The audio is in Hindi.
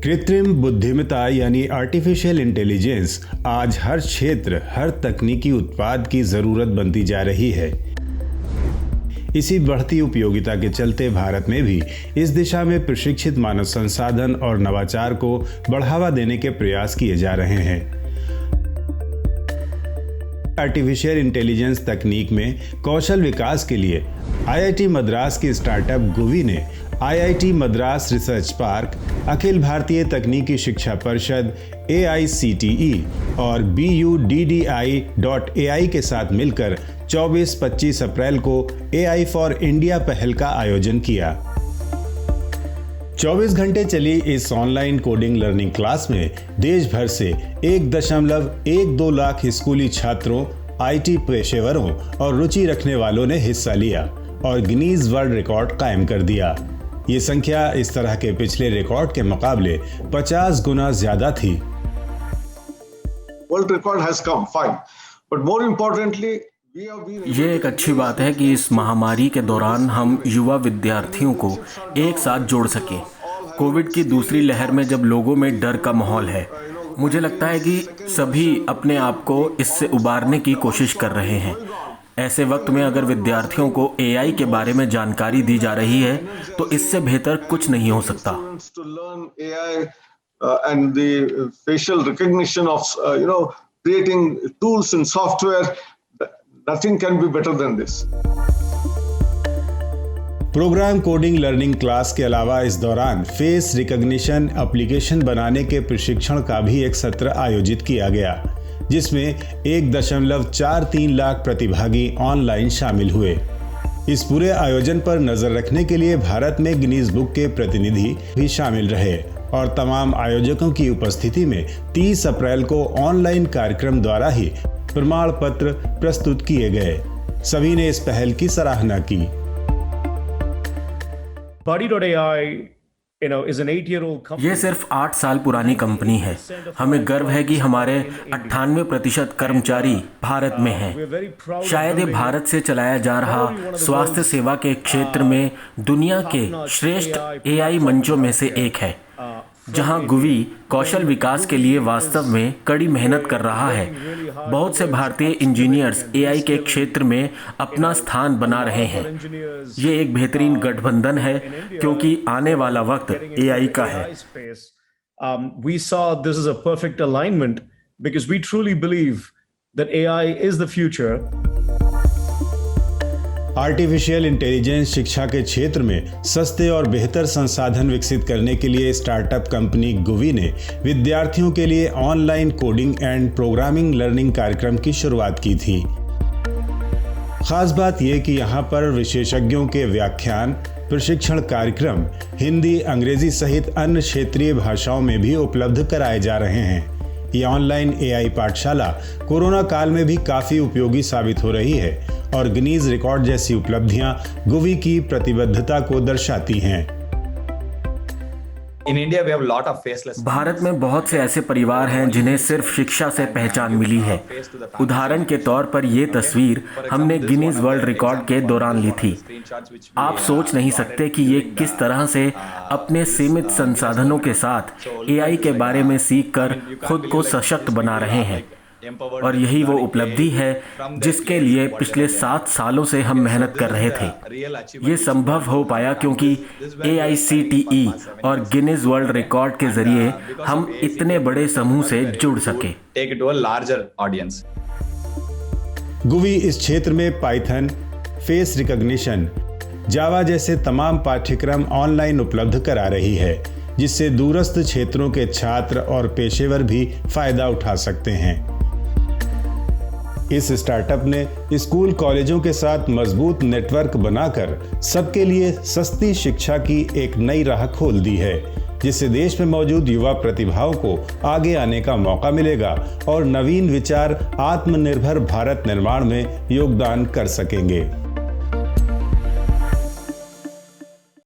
कृत्रिम बुद्धिमत्ता यानी आर्टिफिशियल इंटेलिजेंस आज हर क्षेत्र, हर तकनीकी उत्पाद की जरूरत बनती जा रही है। इसी बढ़ती उपयोगिता के चलते भारत में भी इस दिशा में प्रशिक्षित मानव संसाधन और नवाचार को बढ़ावा देने के प्रयास किए जा रहे हैं। आर्टिफिशियल इंटेलिजेंस तकनीक में कौशल विकास के लिए आईआईटी मद्रास की स्टार्टअप गुवी ने IIT Madras research park, Akhil Bharatiya तकनीकी शिक्षा परिषद AICTE और BUDDI.AI के साथ मिलकर 24-25 अप्रैल को AI फॉर इंडिया पहल का आयोजन किया। 24 घंटे चली इस ऑनलाइन कोडिंग लर्निंग क्लास में देश भर से 1.12 लाख स्कूली छात्रों, IT पेशेवरों और रुचि रखने वालों ने हिस्सा लिया और गिनीज वर्ल्ड रिकॉर्ड कायम कर दिया। ये संख्या इस तरह के पिछले रिकॉर्ड के मुकाबले 50 गुना ज्यादा थी। World record has come fine, but more importantly ये एक अच्छी बात है कि इस महामारी के दौरान हम युवा विद्यार्थियों को एक साथ जोड़ सकें। कोविड की दूसरी लहर में जब लोगों में डर का माहौल है, मुझे लगता है कि सभी अपने आप को इससे उबारने की कोशिश कर रहे हैं। ऐसे वक्त में अगर विद्यार्थियों को AI के बारे में जानकारी दी जा रही है तो इससे बेहतर कुछ नहीं हो सकता। and the facial recognition of creating tools and software, nothing can be better than this. Program coding learning class के अलावा इस दौरान फेस रिकॉग्निशन एप्लीकेशन बनाने के प्रशिक्षण का भी एक सत्र आयोजित किया गया, जिसमें 1.43 लाख प्रतिभागी ऑनलाइन शामिल हुए। इस पूरे आयोजन पर नजर रखने के लिए भारत में गिनीज बुक के प्रतिनिधि भी शामिल रहे और तमाम आयोजकों की उपस्थिति में 30 अप्रैल को ऑनलाइन कार्यक्रम द्वारा ही प्रमाण पत्र प्रस्तुत किए गए। सभी ने इस पहल की सराहना की। ये सिर्फ 8 साल पुरानी कंपनी है। हमें गर्व है कि हमारे 98% कर्मचारी भारत में हैं। शायद ये भारत से चलाया जा रहा स्वास्थ्य सेवा के क्षेत्र में दुनिया के श्रेष्ठ AI मंचों में से एक है, जहां गुवी कौशल विकास के लिए वास्तव में कड़ी मेहनत कर रहा है। बहुत से भारतीय इंजीनियर्स AI के क्षेत्र में अपना स्थान बना रहे हैं। ये एक बेहतरीन गठबंधन है क्योंकि आने वाला वक्त AI का है। We saw this is a perfect alignment because we truly believe that AI is the future. Artificial intelligence शिक्षा के क्षेत्र में सस्ते और बेहतर संसाधन विकसित करने के लिए स्टार्टअप कंपनी गुवी ने विद्यार्थियों के लिए online coding and programming learning कार्यक्रम की शुरुआत की थी। खास बात यह कि यहाँ पर विशेषज्ञों के व्याख्यान, प्रशिक्षण कार्यक्रम हिंदी, अंग्रेजी सहित अन्य क्षेत्रीय भाषाओं में भी उपलब्ध कराए जा रहे हैं। ये ऑनलाइन AI पाठशाला कोरोना काल में भी काफी उपयोगी साबित हो रही है और गिनीज रिकॉर्ड जैसी उपलब्धियां गुवी की प्रतिबद्धता को दर्शाती हैं। भारत में बहुत से ऐसे परिवार हैं जिन्हें सिर्फ शिक्षा से पहचान मिली है। उदाहरण के तौर पर ये तस्वीर हमने गिनीज वर्ल्ड रिकॉर्ड के दौरान ली थी। आप सोच नहीं सकते कि ये किस तरह से अपने सीमित संसाधनों के साथ AI के बारे में सीखकर खुद को सशक्त बना रहे हैं। और यही वो उपलब्धि है जिसके लिए पिछले 7 सालों से हम मेहनत कर रहे थे। ये संभव हो पाया क्योंकि AICTE और गिनीज वर्ल्ड रिकॉर्ड के जरिए हम इतने बड़े समूह से जुड़ सके। गुवी इस क्षेत्र में पाइथन, फेस रिकॉग्निशन, जावा जैसे तमाम पाठ्यक्रम ऑनलाइन उपलब्ध करा रही है, जिससे दूरस्थ क्षेत्रों के छात्र और पेशेवर भी फायदा उठा सकते हैं। इस स्टार्टअप ने स्कूल कॉलेजों के साथ मजबूत नेटवर्क बनाकर सबके लिए सस्ती शिक्षा की एक नई राह खोल दी है, जिससे देश में मौजूद युवा प्रतिभाओं को आगे आने का मौका मिलेगा और नवीन विचार आत्मनिर्भर भारत निर्माण में योगदान कर सकेंगे।